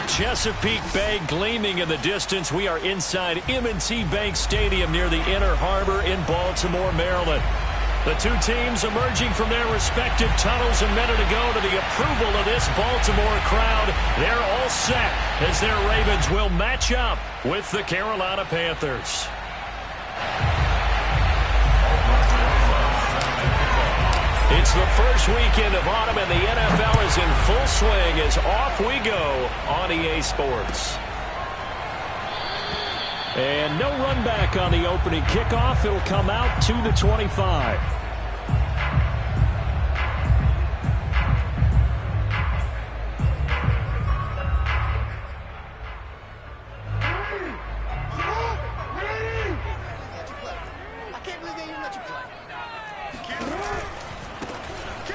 Chesapeake Bay gleaming in the distance. We are inside M&T Bank Stadium near the Inner Harbor in Baltimore, Maryland. The two teams emerging from their respective tunnels a minute ago to the approval of this Baltimore crowd. They're all set as their Ravens will match up with the Carolina Panthers. It's the first weekend of autumn, and the NFL is in full swing as off we go on EA Sports. And no run back on the opening kickoff. It'll come out to the 25.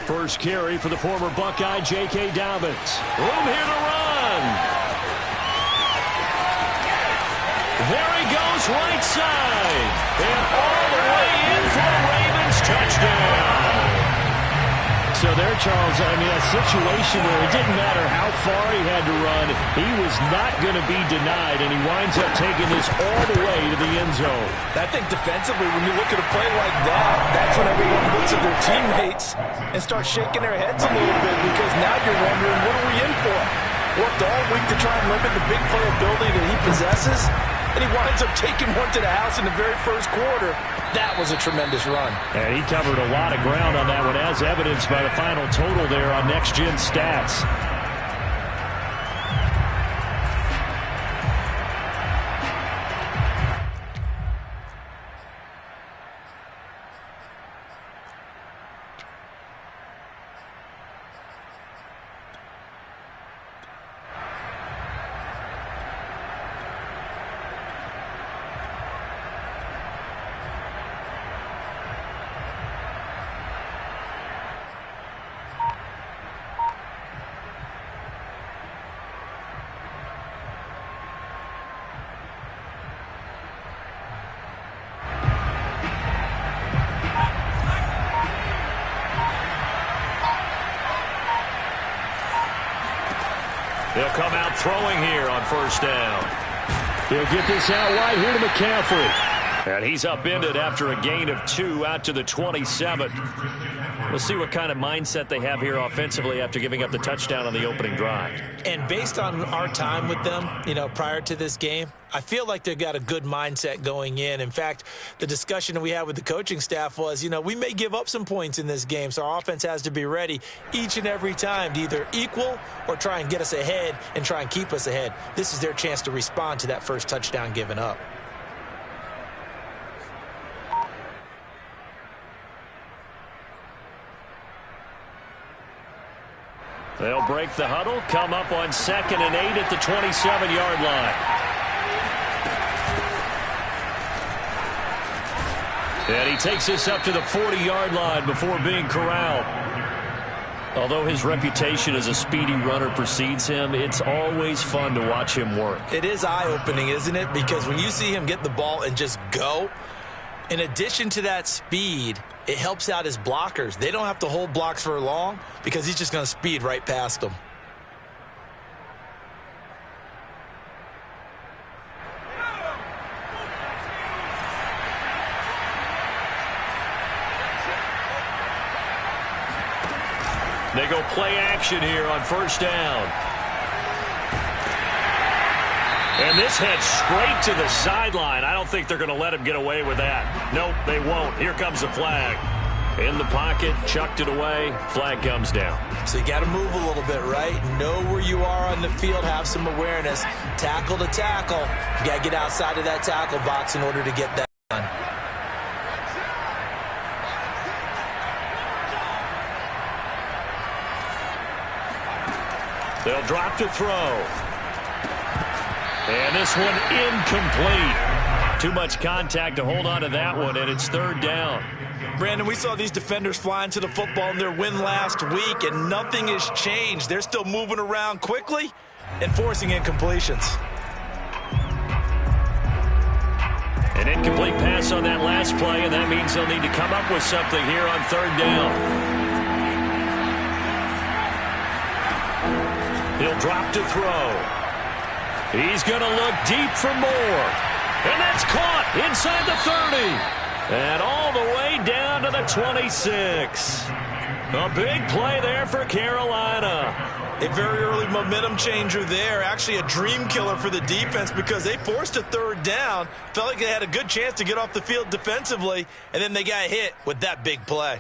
First carry for the former Buckeye, J.K. Dobbins. Room here to run. There he goes, right side. And all the way in for the Ravens touchdown. So there, Charles, I mean, a situation where it didn't matter how far he had to run. He was not going to be denied, and he winds up taking this all the way to the end zone. I think defensively, when you look at a play like that, that's when everyone looks at their teammates and starts shaking their heads a little bit, because now you're wondering, what are we in for? Worked all week to try and limit the big play ability that he possesses, and he winds up taking one to the house in the very first quarter. That was a tremendous run. And he covered a lot of ground on that one, as evidenced by the final total there on Next Gen Stats. They'll come out throwing here on first down. He'll get this out wide here to McCaffrey. And he's upended after a gain of 2 out to the 27. We'll see what kind of mindset they have here offensively after giving up the touchdown on the opening drive. And based on our time with them, prior to this game, I feel like they've got a good mindset going in. In fact, the discussion that we had with the coaching staff was, we may give up some points in this game, so our offense has to be ready each and every time to either equal or try and get us ahead and try and keep us ahead. This is their chance to respond to that first touchdown given up. They'll break the huddle, come up on 2nd and 8 at the 27-yard line. And he takes this up to the 40-yard line before being corralled. Although his reputation as a speedy runner precedes him, it's always fun to watch him work. It is eye-opening, isn't it? Because when you see him get the ball and just go, in addition to that speed, it helps out his blockers. They don't have to hold blocks for long because he's just going to speed right past them. They go play action here on first down. And this heads straight to the sideline. I don't think they're going to let him get away with that. Nope, they won't. Here comes the flag. In the pocket, chucked it away, flag comes down. So you got to move a little bit, right? Know where you are on the field, have some awareness. Tackle to tackle. You got to get outside of that tackle box in order to get that done. They'll drop to throw. And this one incomplete. Too much contact to hold on to that one, and it's 3rd down. Brandon, we saw these defenders flying to the football in their win last week, and nothing has changed. They're still moving around quickly and forcing incompletions. An incomplete pass on that last play, and that means they'll need to come up with something here on 3rd down. He'll drop to throw. He's going to look deep for more. And that's caught inside the 30. And all the way down to the 26. A big play there for Carolina. A very early momentum changer there. Actually a dream killer for the defense because they forced a third down. Felt like they had a good chance to get off the field defensively. And then they got hit with that big play.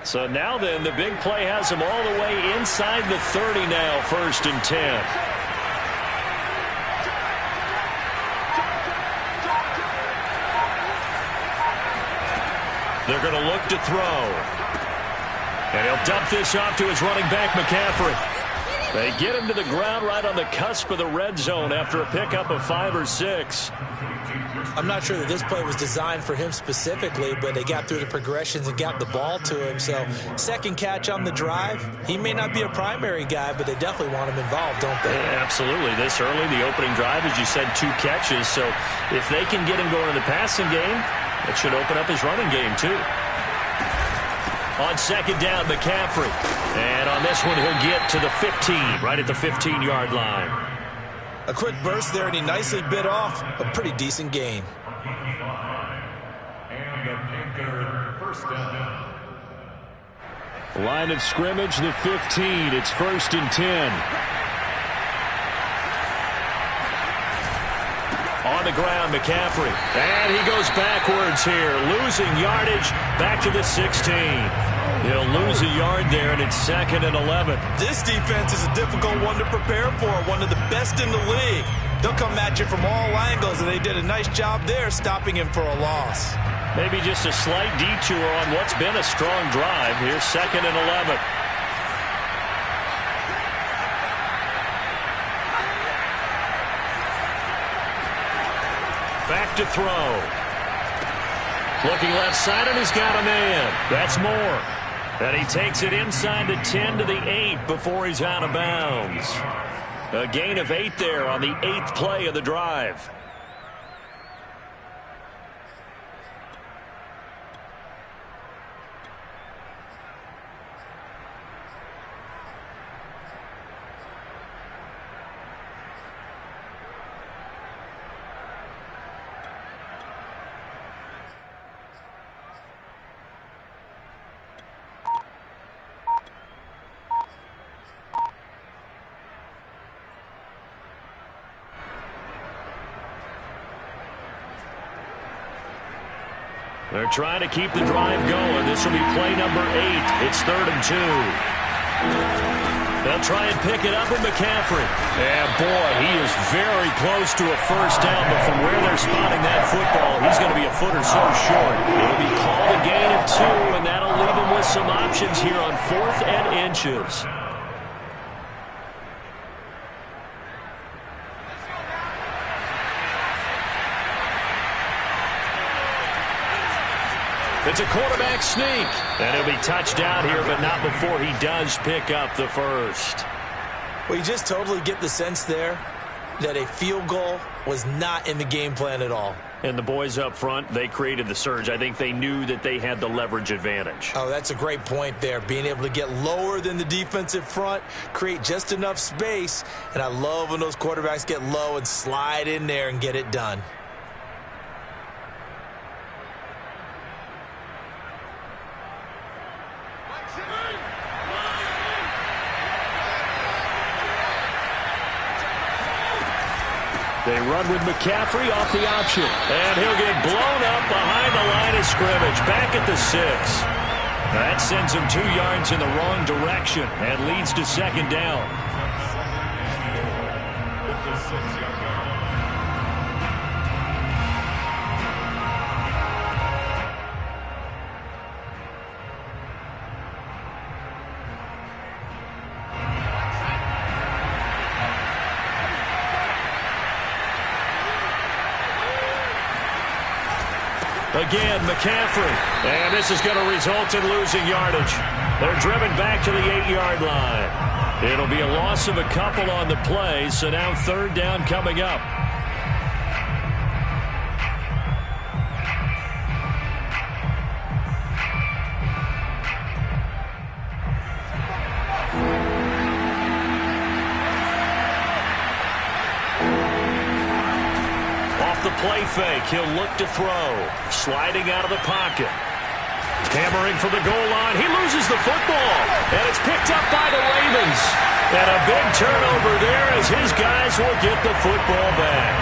So now then, the big play has them all the way inside the 30 now, 1st and 10. They're going to look to throw. And he'll dump this off to his running back, McCaffrey. They get him to the ground right on the cusp of the red zone after a pickup of 5 or 6. I'm not sure that this play was designed for him specifically, but they got through the progressions and got the ball to him. So second catch on the drive. He may not be a primary guy, but they definitely want him involved, don't they? Yeah, absolutely. This early, the opening drive, as you said, 2 catches. So if they can get him going in the passing game, it should open up his running game too. On second down, McCaffrey. And on this one, he'll get to the 15, right at the 15-yard line. A quick burst there, and he nicely bit off a pretty decent gain. Line of scrimmage, the 15. It's 1st and 10. On the ground, McCaffrey. And he goes backwards here, losing yardage back to the 16. He'll lose a yard there, and it's 2nd and 11. This defense is a difficult one to prepare for, one of the best in the league. They'll come at you from all angles, and they did a nice job there stopping him for a loss. Maybe just a slight detour on what's been a strong drive. Here's 2nd and 11. Back to throw. Looking left side, and he's got a man. That's Moore. And he takes it inside the 10 to the 8 before he's out of bounds. A gain of 8 there on the 8th play of the drive. They're trying to keep the drive going. This will be play number 8. It's 3rd and 2. They'll try and pick it up with McCaffrey. And boy, he is very close to a first down, but from where they're spotting that football, he's going to be a foot or so short. It'll be called a gain of 2, and that'll leave him with some options here on 4th and inches. It's a quarterback sneak. And he'll be touched down here, but not before he does pick up the first. Well, you just totally get the sense there that a field goal was not in the game plan at all. And the boys up front, they created the surge. I think they knew that they had the leverage advantage. Oh, that's a great point there. Being able to get lower than the defensive front, create just enough space. And I love when those quarterbacks get low and slide in there and get it done. They run with McCaffrey off the option. And he'll get blown up behind the line of scrimmage. Back at the 6. That sends him 2 yards in the wrong direction and leads to 2nd down. Again, McCaffrey. And this is going to result in losing yardage. They're driven back to the 8-yard line. It'll be a loss of a couple on the play, so now 3rd down coming up. fake. He'll look to throw. Sliding out of the pocket. Hammering for the goal line. He loses the football. And it's picked up by the Ravens. And a big turnover there as his guys will get the football back.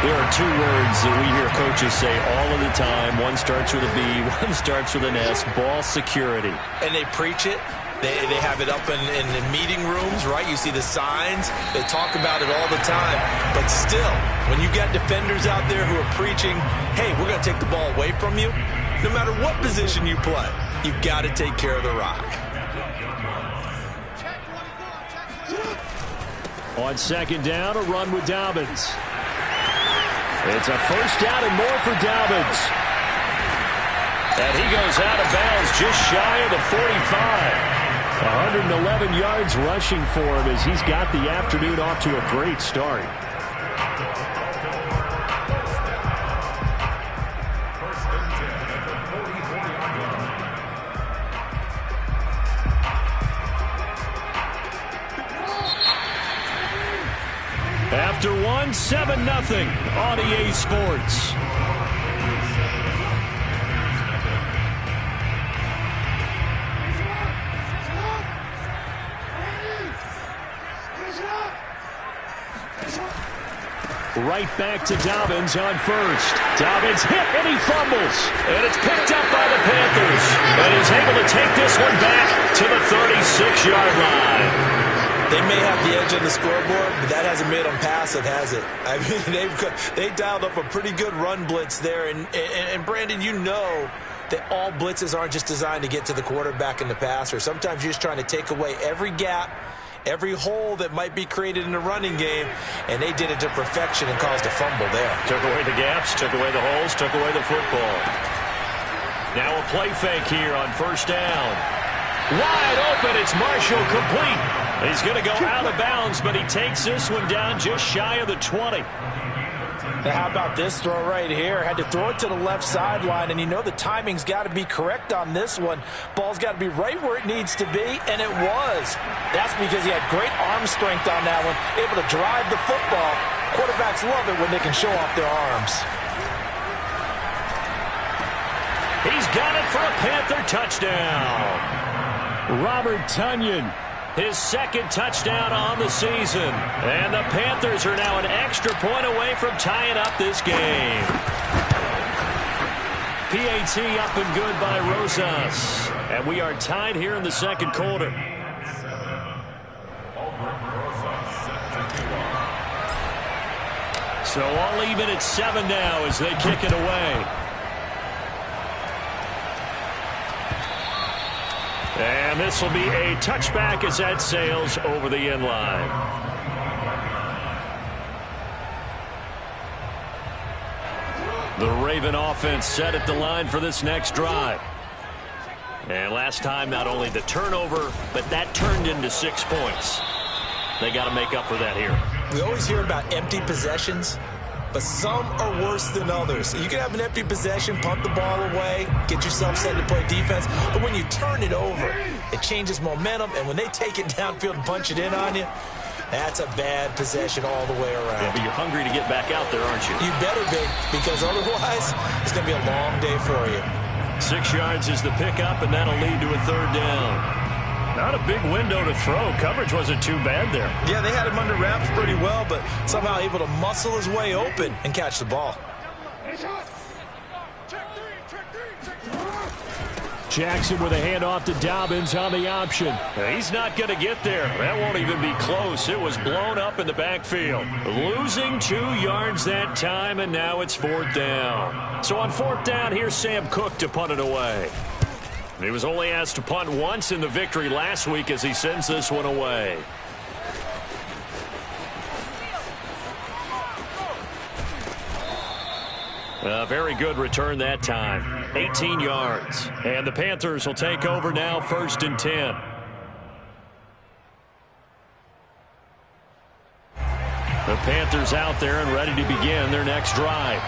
There are two words that we hear coaches say all of the time. One starts with a B, one starts with an S. Ball security. And they preach it. They have it up in the meeting rooms, right? You see the signs. They talk about it all the time. But still, when you got defenders out there who are preaching, hey, we're going to take the ball away from you, no matter what position you play, you've got to take care of the rock. On second down, a run with Dobbins. It's a first down and more for Dobbins. And he goes out of bounds just shy of the 45. 111 yards rushing for him as he's got the afternoon off to a great start. After one, 7-0 on EA Sports. Right back to Dobbins on first. Dobbins hit and he fumbles. And it's picked up by the Panthers. And he's able to take this one back to the 36-yard line. They may have the edge on the scoreboard, but that hasn't made them passive, has it? I mean, they dialed up a pretty good run blitz there. And Brandon, you know that all blitzes aren't just designed to get to the quarterback and the passer. Sometimes you're just trying to take away every gap, every hole that might be created in the running game, and they did it to perfection and caused a fumble there. Took away the gaps, took away the holes, took away the football. Now a play fake here on first down. Wide open, it's Marshall complete. He's going to go out of bounds, but he takes this one down just shy of the 20. Now how about this throw right here? Had to throw it to the left sideline, and you know the timing's got to be correct on this one. Ball's got to be right where it needs to be, and it was. That's because he had great arm strength on that one, able to drive the football. Quarterbacks love it when they can show off their arms. He's got it for a Panther touchdown. Robert Tonyan, his second touchdown on the season. And the Panthers are now an extra point away from tying up this game. PAT up and good by Rosas. And we are tied here in the second quarter. So all even at 7 now as they kick it away. And this will be a touchback as that sails over the end line. The Raven offense set at the line for this next drive. And last time, not only the turnover, but that turned into 6 points. They got to make up for that here. We always hear about empty possessions, but some are worse than others. You can have an empty possession, punt the ball away, get yourself set to play defense, but when you turn it over, it changes momentum, and when they take it downfield and punch it in on you, that's a bad possession all the way around. Yeah, but you're hungry to get back out there, aren't you? You better be, because otherwise, it's going to be a long day for you. 6 yards is the pickup, and that'll lead to a third down. Not a big window to throw. Coverage wasn't too bad there. Yeah, they had him under wraps pretty well, but somehow able to muscle his way open and catch the ball. Jackson with a handoff to Dobbins on the option. He's not going to get there. That won't even be close. It was blown up in the backfield. Losing 2 yards that time, and now it's fourth down. So on fourth down, here's Sam Cook to punt it away. He was only asked to punt once in the victory last week as he sends this one away. A very good return that time. 18 yards. And the Panthers will take over now, 1st and 10. The Panthers out there and ready to begin their next drive.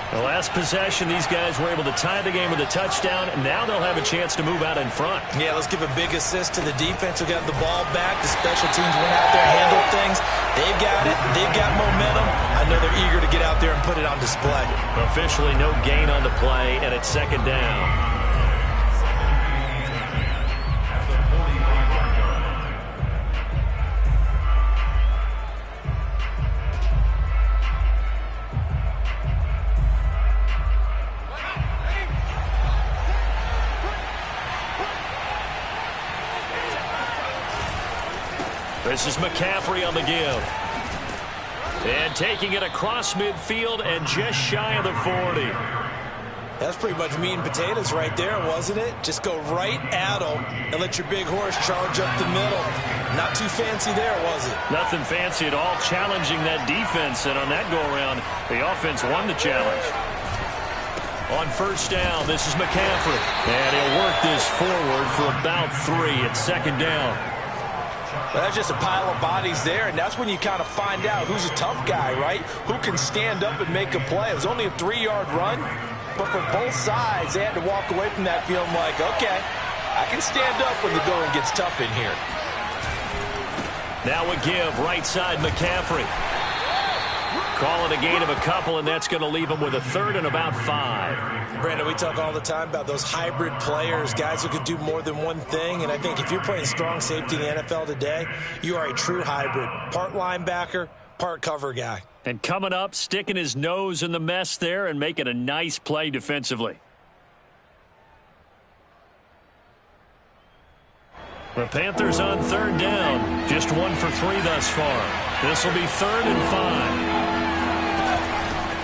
The last possession, these guys were able to tie the game with a touchdown, and now they'll have a chance to move out in front. Yeah, let's give a big assist to the defense who got the ball back. The special teams went out there and handled things. They've got it. They've got momentum. I know they're eager to get out there and put it on display. Officially no gain on the play, and it's second down. This is McCaffrey on the give. And taking it across midfield and just shy of the 40. That's pretty much meat and potatoes right there, wasn't it? Just go right at them and let your big horse charge up the middle. Not too fancy there, was it? Nothing fancy at all, challenging that defense. And on that go-around, the offense won the challenge. On first down, this is McCaffrey. And he'll work this forward for about 3. It's second down. Well, that's just a pile of bodies there, and that's when you kind of find out who's a tough guy, right? Who can stand up and make a play. It was only a 3-yard run, but for both sides, they had to walk away from that feeling like, okay, I can stand up when the going gets tough in here. Now a give, right side McCaffrey. Call it a gain of a couple, and that's going to leave him with a third and about 5. Brandon, we talk all the time about those hybrid players, guys who can do more than one thing. And I think if you're playing strong safety in the NFL today, you are a true hybrid. Part linebacker, part cover guy. And coming up, sticking his nose in the mess there and making a nice play defensively. The Panthers on third down. Just 1 for 3 thus far. This will be 3rd and 5.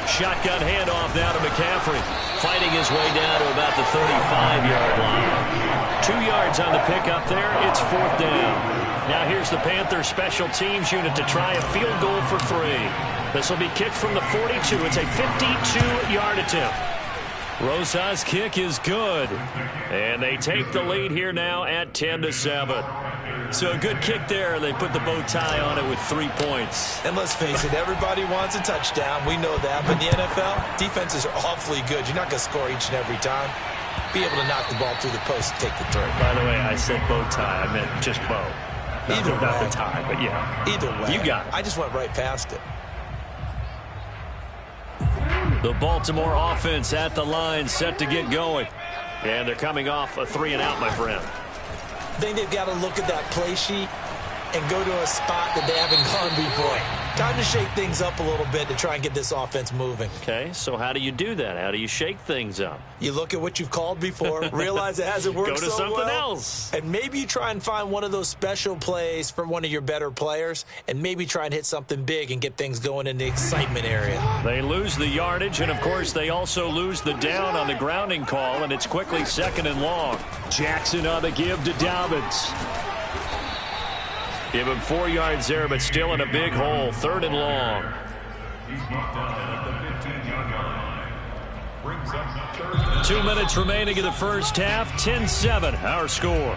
Shotgun handoff now to McCaffrey. Fighting his way down to about the 35-yard line. 2 yards on the pickup there. It's 4th down. Now here's the Panthers special teams unit to try a field goal for 3. This will be kicked from the 42. It's a 52-yard attempt. Rosa's kick is good. And they take the lead here now at 10-7. So a good kick there. They put the bow tie on it with 3 points. And let's face it, everybody wants a touchdown. We know that. But in the NFL, defenses are awfully good. You're not going to score each and every time. Be able to knock the ball through the post and take the throw. By the way, I said bow tie. I meant just bow. Not the tie, but yeah. Either way. You got it. I just went right past it. The Baltimore offense at the line, set to get going. And they're coming off a 3-and-out, my friend. I think they've got to look at that play sheet and go to a spot that they haven't gone before. Time to shake things up a little bit to try and get this offense moving. Okay, so how do you do that? How do you shake things up? You look at what you've called before, realize it hasn't worked so well. Go to something else. And maybe you try and find one of those special plays from one of your better players, and maybe try and hit something big and get things going in the excitement area. They lose the yardage, and, of course, they also lose the down on the grounding call, and it's quickly 2nd and long. Jackson on the give to Dobbins. Give him 4 yards there, but still in a big hole. 3rd and long. 2 minutes remaining in the first half. 10-7, our score.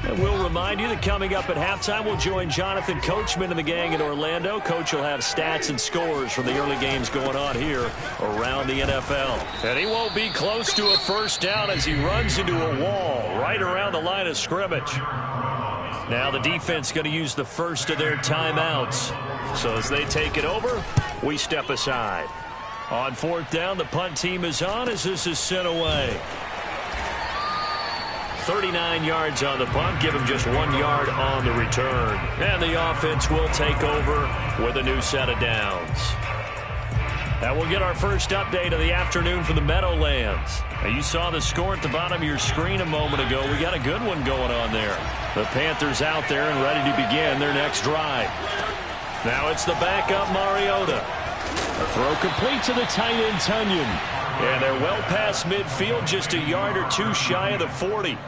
And we'll remind you that coming up at halftime, we'll join Jonathan Coachman and the gang in Orlando. Coach will have stats and scores from the early games going on here around the NFL. And he won't be close to a first down as he runs into a wall right around the line of scrimmage. Now the defense going to use the first of their timeouts. So as they take it over, we step aside. On 4th down, the punt team is on as this is sent away. 39 yards on the punt, give him just 1 yard on the return. And the offense will take over with a new set of downs. Now we'll get our first update of the afternoon for the Meadowlands. Now you saw the score at the bottom of your screen a moment ago. We got a good one going on there. The Panthers out there and ready to begin their next drive. Now it's the backup Mariota. A throw complete to the tight end Tunyon. And they're well past midfield, just a yard or 2 shy of the 40.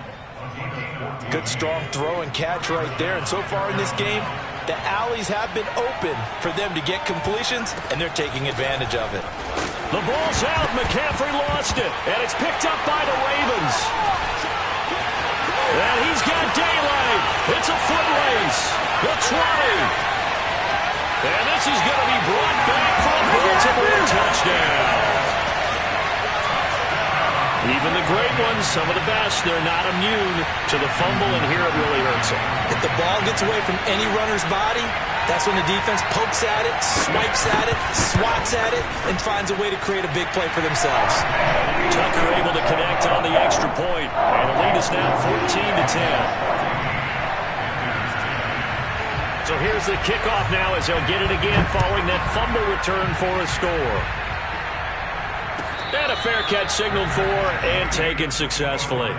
Good strong throw and catch right there. And so far in this game, the alleys have been open for them to get completions, and they're taking advantage of it. The ball's out. McCaffrey lost it, and it's picked up by the Ravens. And he's got daylight. It's a foot race. The 20. And this is going to be brought back for a Baltimore touchdown. Even the great ones, some of the best, they're not immune to the fumble, and here it really hurts them. If the ball gets away from any runner's body, that's when the defense pokes at it, swipes at it, swats at it, and finds a way to create a big play for themselves. Tucker able to connect on the extra point, and the lead is now 14-10. So here's the kickoff now as they'll get it again following that fumble return for a score. And a fair catch signaled for and taken successfully.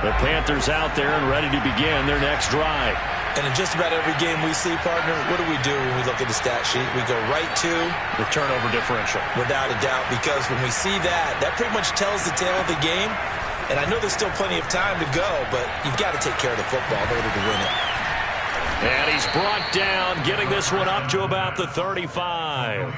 The Panthers out there and ready to begin their next drive. And in just about every game we see, partner, what do we do when we look at the stat sheet? We go right to the turnover differential. Without a doubt, because when we see that, that pretty much tells the tale of the game. And I know there's still plenty of time to go, but you've got to take care of the football in order to win it. And he's brought down, getting this one up to about the 35.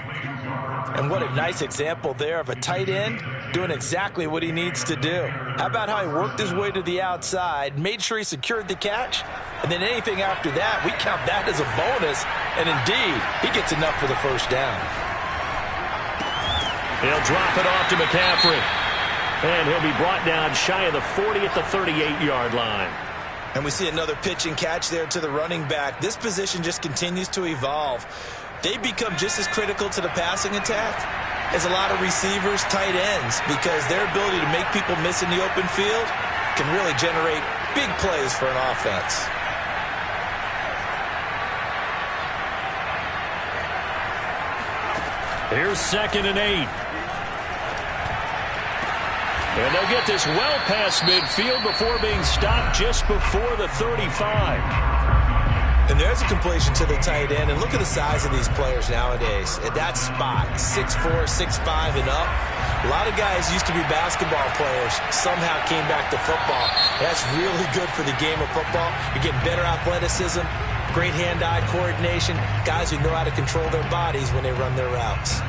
And what a nice example there of a tight end doing exactly what he needs to do. How about how he worked his way to the outside, made sure he secured the catch, and then anything after that, we count that as a bonus. And indeed, he gets enough for the first down. He'll drop it off to McCaffrey. And he'll be brought down shy of the 40 at the 38-yard line. And we see another pitch and catch there to the running back. This position just continues to evolve. They become just as critical to the passing attack as a lot of receivers, tight ends, because their ability to make people miss in the open field can really generate big plays for an offense. Here's 2nd and 8. And they'll get this well past midfield before being stopped just before the 35. And there's a completion to the tight end. And look at the size of these players nowadays. At that spot, 6'4", 6'5", and up. A lot of guys used to be basketball players, somehow came back to football. That's really good for the game of football. You're getting better athleticism, great hand-eye coordination, guys who know how to control their bodies when they run their routes.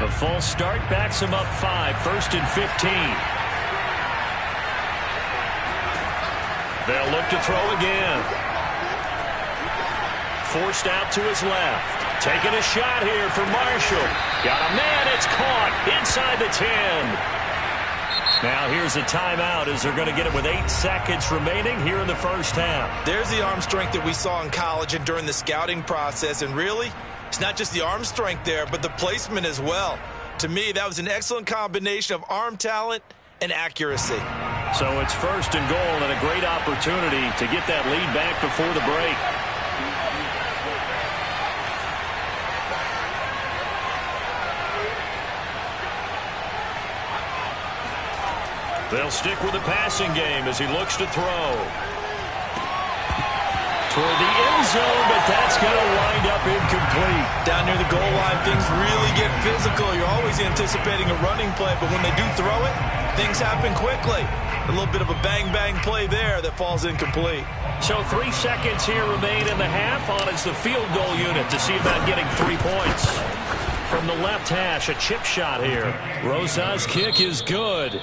A false start backs him up 5, 1st and 15. They'll look to throw again. Forced out to his left. Taking a shot here for Marshall. Got a man, it's caught inside the 10. Now here's a timeout as they're going to get it with 8 seconds remaining here in the first half. There's the arm strength that we saw in college and during the scouting process, and really, it's not just the arm strength there, but the placement as well. To me, that was an excellent combination of arm talent and accuracy. So it's 1st and goal and a great opportunity to get that lead back before the break. They'll stick with the passing game as he looks to throw. Toward the end zone, but that's going to wind up incomplete. Down near the goal line, things really get physical. You're always anticipating a running play, but when they do throw it, things happen quickly. A little bit of a bang-bang play there that falls incomplete. So 3 seconds here remain in the half on it's the field goal unit to see about getting 3 points. From the left hash, a chip shot here. Rosa's kick is good.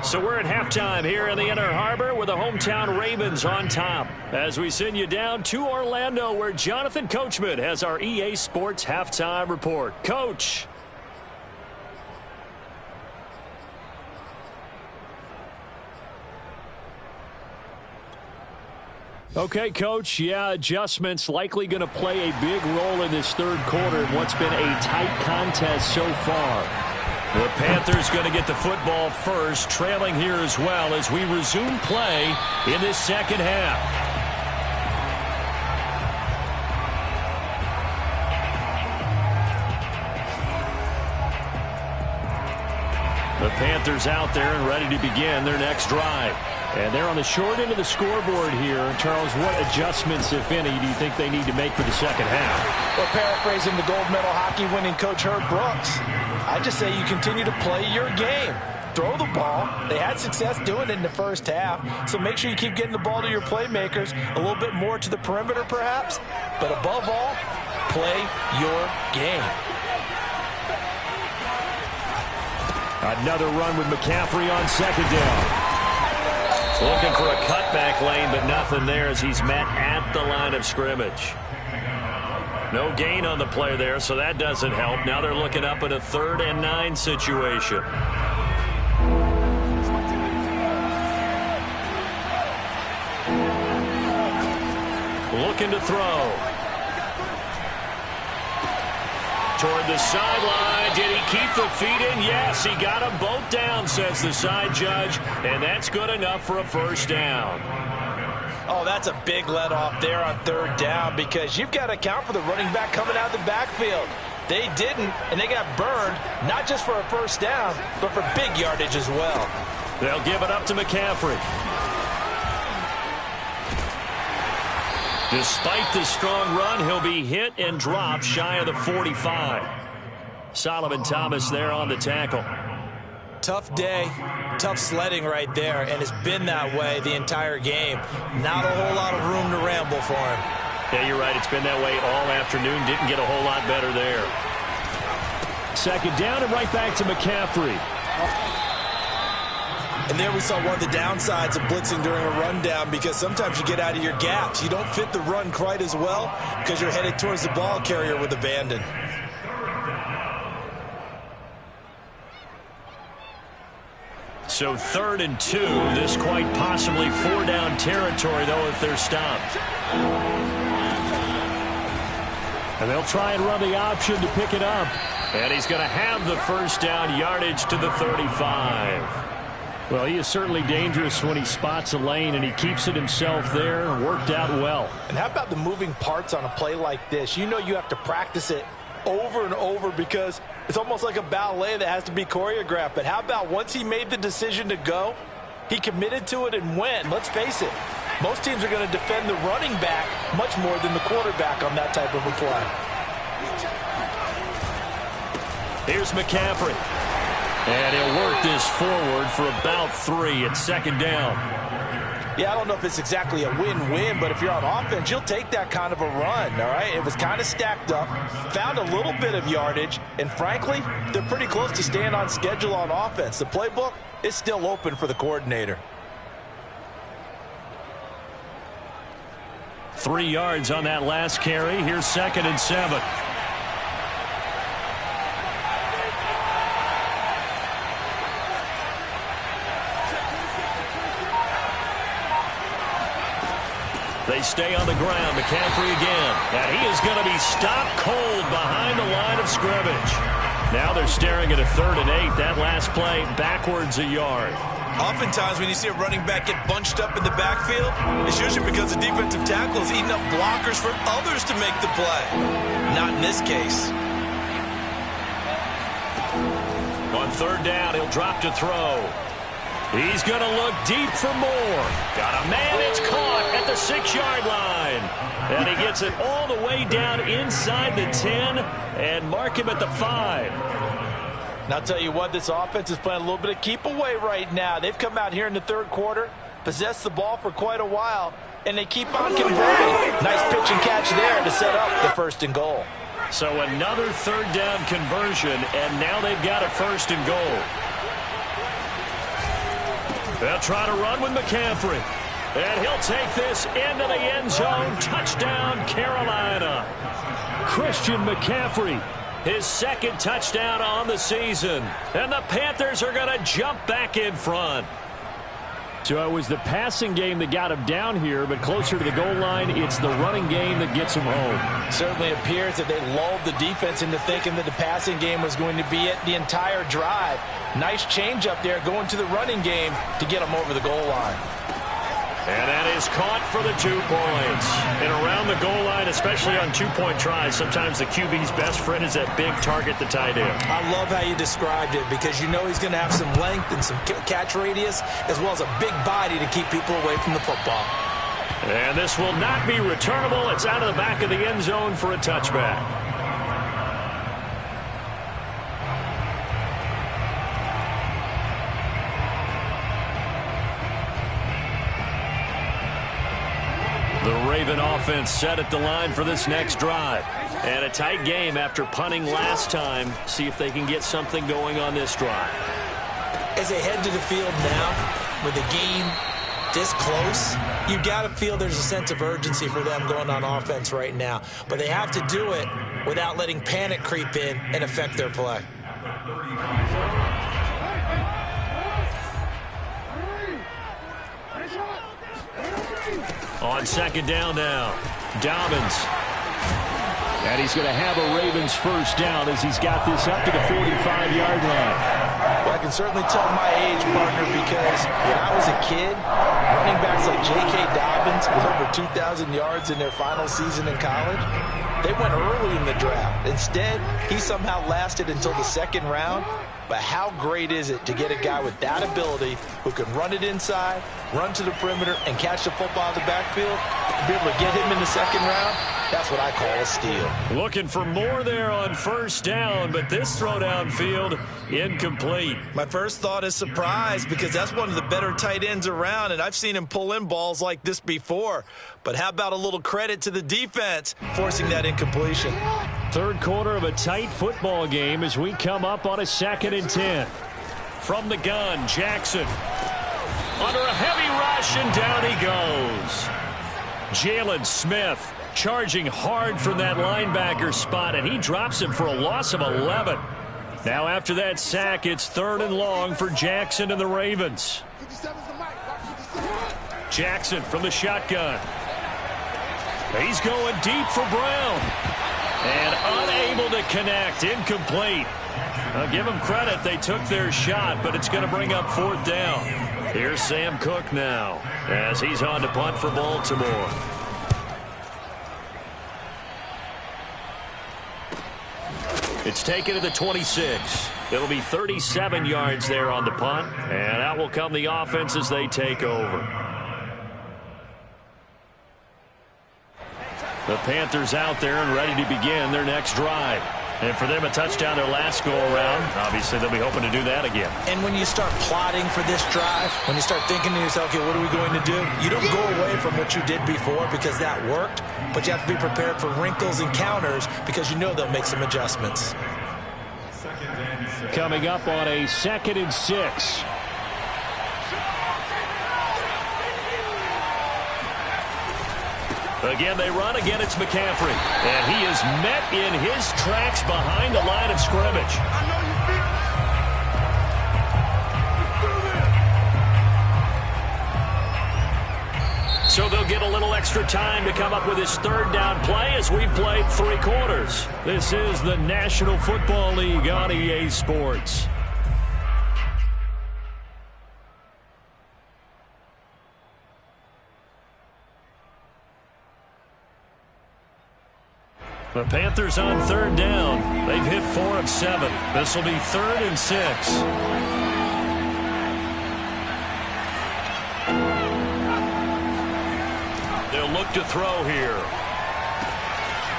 So we're at halftime here in the Inner Harbor with the hometown Ravens on top. As we send you down to Orlando where Jonathan Coachman has our EA Sports halftime report. Coach. Okay, Coach, yeah, adjustments likely going to play a big role in this third quarter in what's been a tight contest so far. The Panthers going to get the football first, trailing here as well as we resume play in this second half. The Panthers out there and ready to begin their next drive. And they're on the short end of the scoreboard here. Charles, what adjustments, if any, do you think they need to make for the second half? Well, paraphrasing the gold medal hockey winning coach Herb Brooks, I just say you continue to play your game. Throw the ball. They had success doing it in the first half, so make sure you keep getting the ball to your playmakers, a little bit more to the perimeter perhaps, but above all, play your game. Another run with McCaffrey on second down. Looking for a cutback lane, but nothing there as he's met at the line of scrimmage. No gain on the play there, so that doesn't help. Now they're looking up at a 3rd and 9 situation. Looking to throw. Toward the sideline. Did he keep the feet in? Yes, he got them both down, says the side judge, and that's good enough for a first down. Oh, that's a big let off there on 3rd down because you've got to account for the running back coming out of the backfield. They didn't, and they got burned, not just for a first down, but for big yardage as well. They'll give it up to McCaffrey. Despite the strong run, he'll be hit and dropped shy of the 45. Solomon Thomas there on the tackle. Tough day, tough sledding right there, and it's been that way the entire game. Not a whole lot of room to ramble for him. Yeah, you're right. It's been that way all afternoon. Didn't get a whole lot better there. Second down and right back to McCaffrey. And there we saw one of the downsides of blitzing during a rundown because sometimes you get out of your gaps. You don't fit the run quite as well because you're headed towards the ball carrier with abandon. So 3rd and 2. This quite possibly 4-down territory, though, if they're stopped. And they'll try and run the option to pick it up. And he's going to have the first down yardage to the 35. Well, he is certainly dangerous when he spots a lane, and he keeps it himself there. Worked out well. And how about the moving parts on a play like this? You know you have to practice it over and over because it's almost like a ballet that has to be choreographed. But how about once he made the decision to go, he committed to it and went. Let's face it, most teams are going to defend the running back much more than the quarterback on that type of a play. Here's McCaffrey. And he'll work this forward for about 3 at second down. Yeah, I don't know if it's exactly a win-win, but if you're on offense, you'll take that kind of a run, all right? It was kind of stacked up, found a little bit of yardage, and frankly, they're pretty close to staying on schedule on offense. The playbook is still open for the coordinator. 3 yards on that last carry. Here's 2nd and 7. They stay on the ground. McCaffrey again. And he is going to be stopped cold behind the line of scrimmage. Now they're staring at a 3rd and 8. That last play backwards a yard. Oftentimes when you see a running back get bunched up in the backfield, it's usually because the defensive tackle is eating up blockers for others to make the play. Not in this case. On 3rd down, he'll drop to throw. He's going to look deep for more. Got a man. It's caught at the 6-yard line. And he gets it all the way down inside the 10 and mark him at the 5. And I'll tell you what, this offense is playing a little bit of keep away right now. They've come out here in the 3rd quarter, possessed the ball for quite a while, and they keep on converting. Nice pitch and catch there to set up the 1st and goal. So another 3rd down conversion, and now they've got a 1st and goal. They'll try to run with McCaffrey. And he'll take this into the end zone. Touchdown, Carolina. Christian McCaffrey, his 2nd touchdown on the season. And the Panthers are going to jump back in front. So it was the passing game that got him down here, but closer to the goal line, it's the running game that gets him home. Certainly appears that they lulled the defense into thinking that the passing game was going to be it the entire drive. Nice change up there going to the running game to get him over the goal line. And that is caught for the 2 points. And around the goal line, especially on 2-point tries, sometimes the QB's best friend is that big target, the tight end. I love how you described it because you know he's going to have some length and some catch radius as well as a big body to keep people away from the football. And this will not be returnable. It's out of the back of the end zone for a touchback. The Raven offense set at the line for this next drive. And a tight game after punting last time. See if they can get something going on this drive. As they head to the field now, with the game this close, you've got to feel there's a sense of urgency for them going on offense right now. But they have to do it without letting panic creep in and affect their play. On second down now, Dobbins. And he's going to have a Ravens first down as he's got this up to the 45-yard line. Well, I can certainly tell my age, partner, because when I was a kid, running backs like J.K. Dobbins with over 2,000 yards in their final season in college, they went early in the draft. Instead, he somehow lasted until the second round. But how great is it to get a guy with that ability who can run it inside, run to the perimeter, and catch the football out of the backfield? To be able to get him in the second round, that's what I call a steal. Looking for more there on first down, but this throw downfield incomplete. My first thought is surprise, because that's one of the better tight ends around, and I've seen him pull in balls like this before. But how about a little credit to the defense forcing that incompletion? Third quarter of a tight football game as we come up on a 2nd and 10. From the gun, Jackson. Under a heavy rush, and down he goes. Jalen Smith charging hard from that linebacker spot, and he drops him for a loss of 11. Now after that sack, it's 3rd and long for Jackson and the Ravens. Jackson from the shotgun. He's going deep for Brown. And unable to connect, incomplete. I'll give them credit, they took their shot, but it's going to bring up 4th down. Here's Sam Cook now, as he's on to punt for Baltimore. It's taken to the 26. It'll be 37 yards there on the punt, and out will come the offense as they take over. The Panthers out there and ready to begin their next drive. And for them, a touchdown their last go-around. Obviously, they'll be hoping to do that again. And when you start plotting for this drive, when you start thinking to yourself, okay, what are we going to do? You don't go away from what you did before because that worked, but you have to be prepared for wrinkles and counters because you know they'll make some adjustments. Coming up on a 2nd and 6. Again, they run. Again, it's McCaffrey. And he is met in his tracks behind the line of scrimmage. So they'll get a little extra time to come up with his 3rd down play as we've played 3 quarters. This is the National Football League on EA Sports. The Panthers on 3rd down. They've hit 4 of 7. This will be 3rd and 6. They'll look to throw here.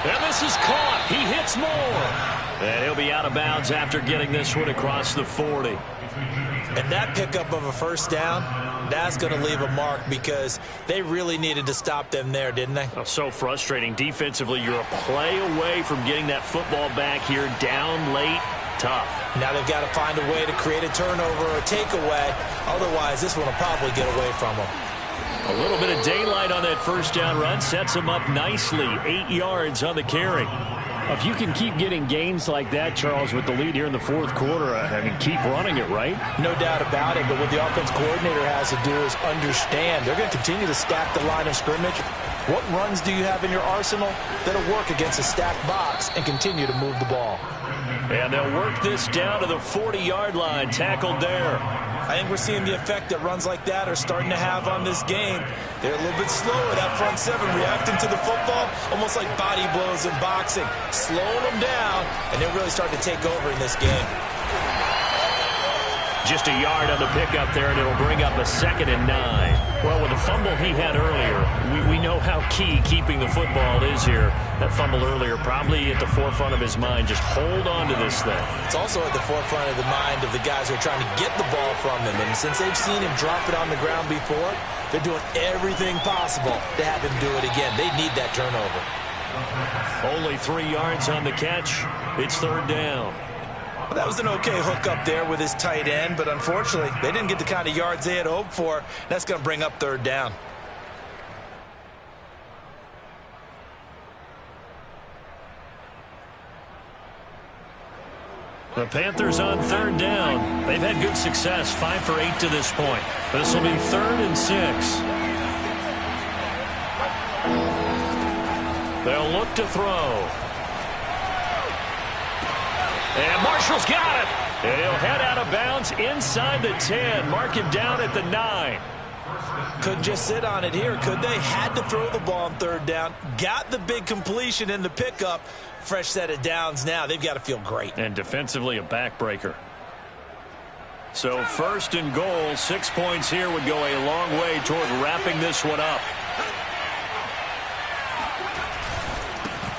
And this is caught. He hits more. And he'll be out of bounds after getting this one across the 40. And that pickup of a first down, that's going to leave a mark because they really needed to stop them there, didn't they? Oh, so frustrating. Defensively, you're a play away from getting that football back here down late. Tough. Now they've got to find a way to create a turnover or a takeaway. Otherwise, this one will probably get away from them. A little bit of daylight on that first down run sets them up nicely. 8 yards on the carry. If you can keep getting gains like that, Charles, with the lead here in the 4th quarter, I mean, keep running it, right? No doubt about it, but what the offense coordinator has to do is understand. They're going to continue to stack the line of scrimmage. What runs do you have in your arsenal that'll work against a stacked box and continue to move the ball? And they'll work this down to the 40-yard line, tackled there. I think we're seeing the effect that runs like that are starting to have on this game. They're a little bit slower, that front 7, reacting to the football, almost like body blows in boxing. Slowing them down, and they're really starting to take over in this game. Just a yard on the pickup there, and it'll bring up a 2nd and 9. Well, with the fumble he had earlier, we know how key keeping the football is here. That fumble earlier probably at the forefront of his mind. Just hold on to this thing. It's also at the forefront of the mind of the guys who are trying to get the ball from him. And since they've seen him drop it on the ground before, they're doing everything possible to have him do it again. They need that turnover. Only 3 yards on the catch. It's 3rd down. Well, that was an okay hook up there with his tight end, but unfortunately, they didn't get the kind of yards they had hoped for. That's going to bring up third down. The Panthers on third down. They've had good success, 5 for 8 to this point. This will be 3rd and 6. They'll look to throw. And Marshall's got it. And he'll head out of bounds inside the 10. Mark him down at the 9. Couldn't just sit on it here, could they? Had to throw the ball on third down. Got the big completion in the pickup. Fresh set of downs now. They've got to feel great. And defensively a backbreaker. So 1st and goal, 6 points here would go a long way toward wrapping this one up.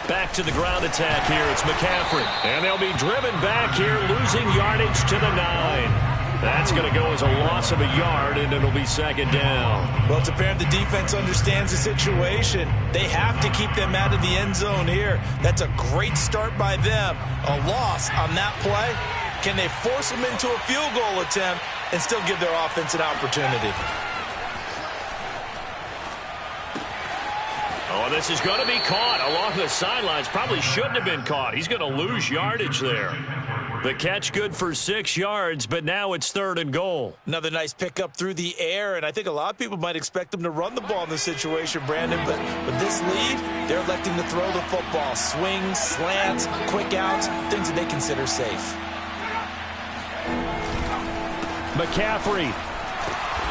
Back to the ground attack here. It's McCaffrey. And they'll be driven back here, losing yardage to the 9. That's going to go as a loss of a yard, and it'll be 2nd down. Well, it's apparent the defense understands the situation. They have to keep them out of the end zone here. That's a great start by them. A loss on that play. Can they force them into a field goal attempt and still give their offense an opportunity? Oh, this is going to be caught along the sidelines. Probably shouldn't have been caught. He's going to lose yardage there. The catch good for 6 yards, but now it's 3rd and goal. Another nice pickup through the air, and I think a lot of people might expect them to run the ball in this situation, Brandon, but with this lead, they're electing to throw the football. Swings, slants, quick outs, things that they consider safe. McCaffrey.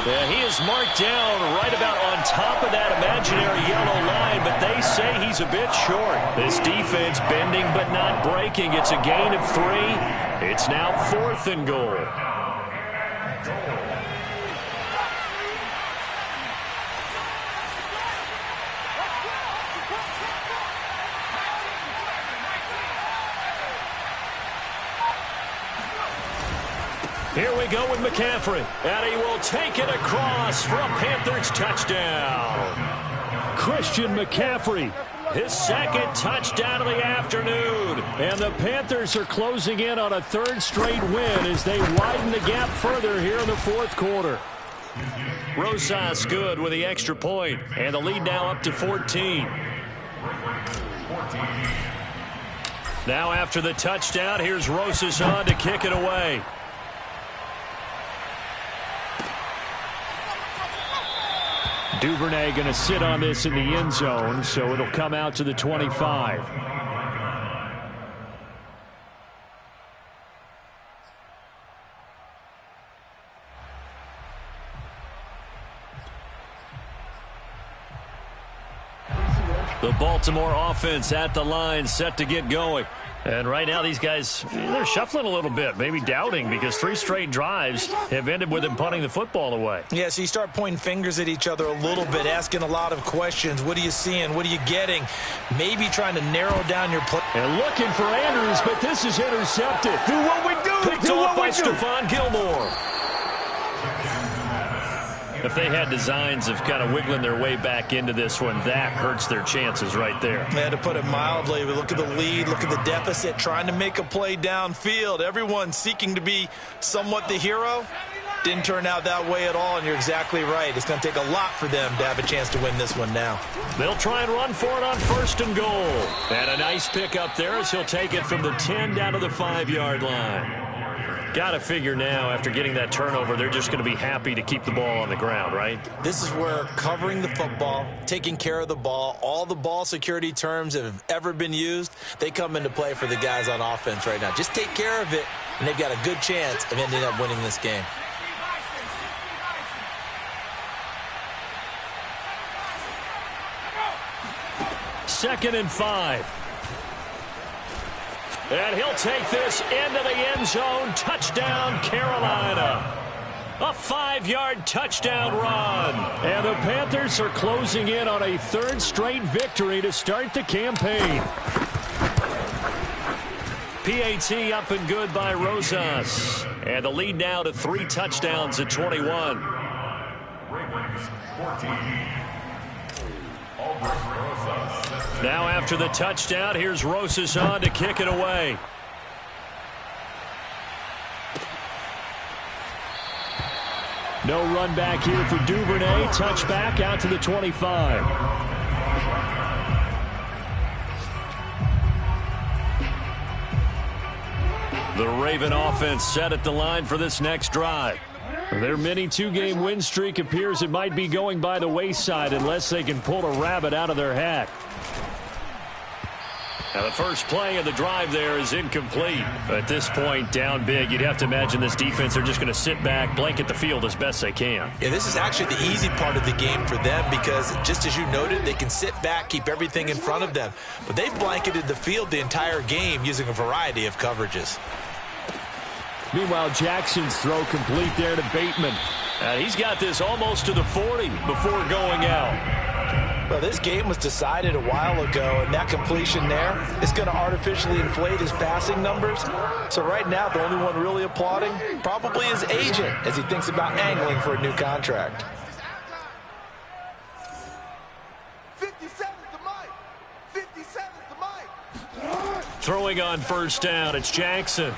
Yeah, he is marked down right about on top of that imaginary yellow line, but they say he's a bit short. This defense bending but not breaking. It's a gain of 3. It's now 4th and goal. Here we go with McCaffrey, and he will take it across for a Panthers touchdown. Christian McCaffrey, his 2nd touchdown of the afternoon. And the Panthers are closing in on a 3rd straight win as they widen the gap further here in the 4th quarter. Rosas good with the extra point, and the lead now up to 14. Now after the touchdown, here's Rosas on to kick it away. Duvernay going to sit on this in the end zone, so it'll come out to the 25. The Baltimore offense at the line, set to get going. And right now these guys, they're shuffling a little bit, maybe doubting, because 3 straight drives have ended with them punting the football away. Yeah, so you start pointing fingers at each other a little bit, asking a lot of questions. What are you seeing? What are you getting? Maybe trying to narrow down your play. And looking for Andrews, but this is intercepted. Do what we do. Picked off by Stephon Gilmore. If they had designs of kind of wiggling their way back into this one, that hurts their chances right there. Yeah, to put it mildly, we look at the lead, look at the deficit, trying to make a play downfield. Everyone seeking to be somewhat the hero. Didn't turn out that way at all, and you're exactly right. It's going to take a lot for them to have a chance to win this one now. They'll try and run for it on 1st and goal. And a nice pick up there as he'll take it from the 10 down to the 5-yard line. Got to figure now, after getting that turnover, they're just going to be happy to keep the ball on the ground, right? This is where covering the football, taking care of the ball, all the ball security terms that have ever been used, they come into play for the guys on offense right now. Just take care of it, and they've got a good chance of ending up winning this game. Second and 5. And he'll take this into the end zone. Touchdown, Carolina. A 5-yard touchdown run. And the Panthers are closing in on a 3rd straight victory to start the campaign. PAT up and good by Rosas. And the lead now to 3 touchdowns at 21. Now after the touchdown, here's Rosas on to kick it away. No run back here for Duvernay. Touchback out to the 25. The Raven offense set at the line for this next drive. Their mini two-game win streak appears it might be going by the wayside unless they can pull a rabbit out of their hat. Now the first play of the drive there is incomplete. At this point, down big, you'd have to imagine this defense are just going to sit back, blanket the field as best they can. Yeah, this is actually the easy part of the game for them because, just as you noted, they can sit back, keep everything in front of them. But they've blanketed the field the entire game using a variety of coverages. Meanwhile, Jackson's throw complete there to Bateman. And he's got this almost to the 40 before going out. Well, this game was decided a while ago, and that completion there is going to artificially inflate his passing numbers. So right now, the only one really applauding probably his agent as he thinks about angling for a new contract. 57's the mic. 57's the mic. Throwing on first down, it's Jackson.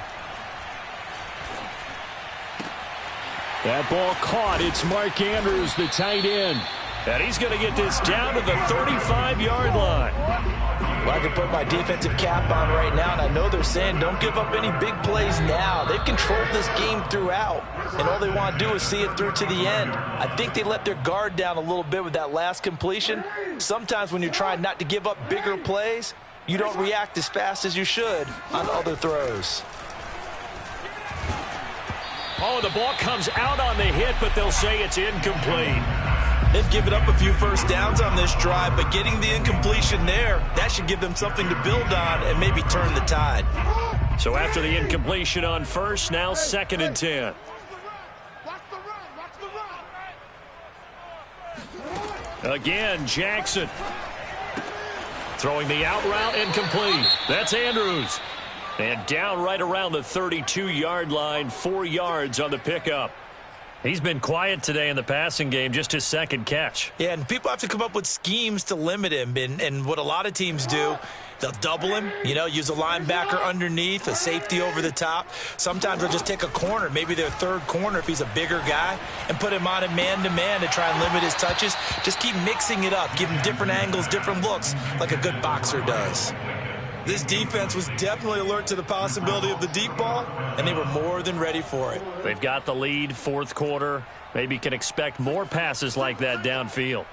That ball caught. It's Mark Andrews, the tight end. And he's going to get this down to the 35-yard line. Well, I can put my defensive cap on right now, and I know they're saying don't give up any big plays now. They've controlled this game throughout, and all they want to do is see it through to the end. I think they let their guard down a little bit with that last completion. Sometimes when you're trying not to give up bigger plays, you don't react as fast as you should on other throws. Oh, the ball comes out on the hit, but they'll say it's incomplete. They've given up a few first downs on this drive, but getting the incompletion there, that should give them something to build on and maybe turn the tide. So after the incompletion on first, now 2nd and 10. Again, Jackson. Throwing the out route, incomplete. That's Andrews. And down right around the 32-yard line, 4 yards on the pickup. He's been quiet today in the passing game, just his second catch. Yeah, and people have to come up with schemes to limit him. And what a lot of teams do, they'll double him, use a linebacker underneath, a safety over the top. Sometimes they'll just take a corner, maybe their third corner if he's a bigger guy, and put him on a man-to-man to try and limit his touches. Just keep mixing it up, give him different angles, different looks, like a good boxer does. This defense was definitely alert to the possibility of the deep ball, and they were more than ready for it. They've got the lead, fourth quarter. Maybe can expect more passes like that downfield.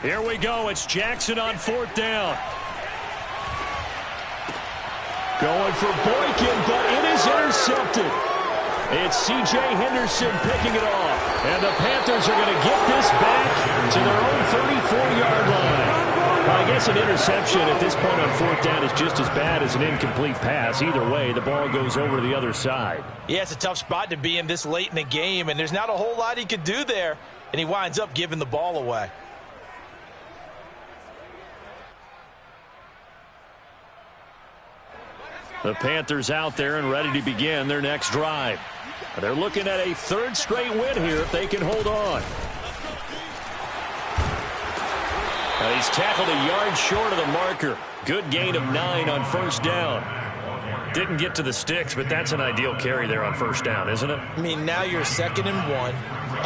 Here we go. It's Jackson on 4th down. Going for Boykin, but it is intercepted. It's C.J. Henderson picking it off. And the Panthers are going to get this back to their own 34-yard line. I guess an interception at this point on 4th down is just as bad as an incomplete pass. Either way, the ball goes over to the other side. Yeah, it's a tough spot to be in this late in the game, and there's not a whole lot he could do there, and he winds up giving the ball away. The Panthers out there and ready to begin their next drive. They're looking at a 3rd straight win here if they can hold on. And he's tackled a yard short of the marker. Good gain of 9 on first down. Didn't get to the sticks, but that's an ideal carry there on first down, isn't it? I mean, now you're 2nd and 1.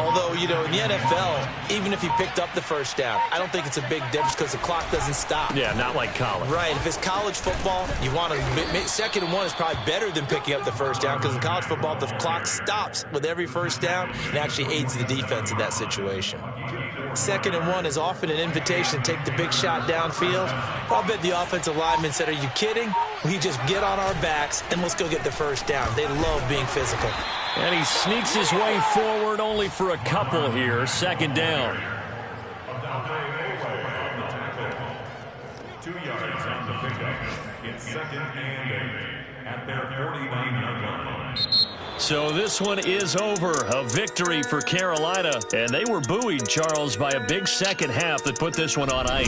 Although, in the NFL, even if he picked up the first down, I don't think it's a big difference because the clock doesn't stop. Yeah, not like college. Right. If it's college football, you want to 2nd and 1 is probably better than picking up the first down because in college football, the clock stops with every first down and actually aids the defense in that situation. 2nd and 1 is often an invitation to take the big shot downfield. I'll bet the offensive lineman said, are you kidding? We just get on our backs and let's go get the first down. They love being physical. And he sneaks his way forward only for a couple here. 2nd down. 2 yards on the pickup. It's 2nd and 8 at their 49-yard line. So this one is over. A victory for Carolina. And they were buoyed, Charles, by a big second half that put this one on ice.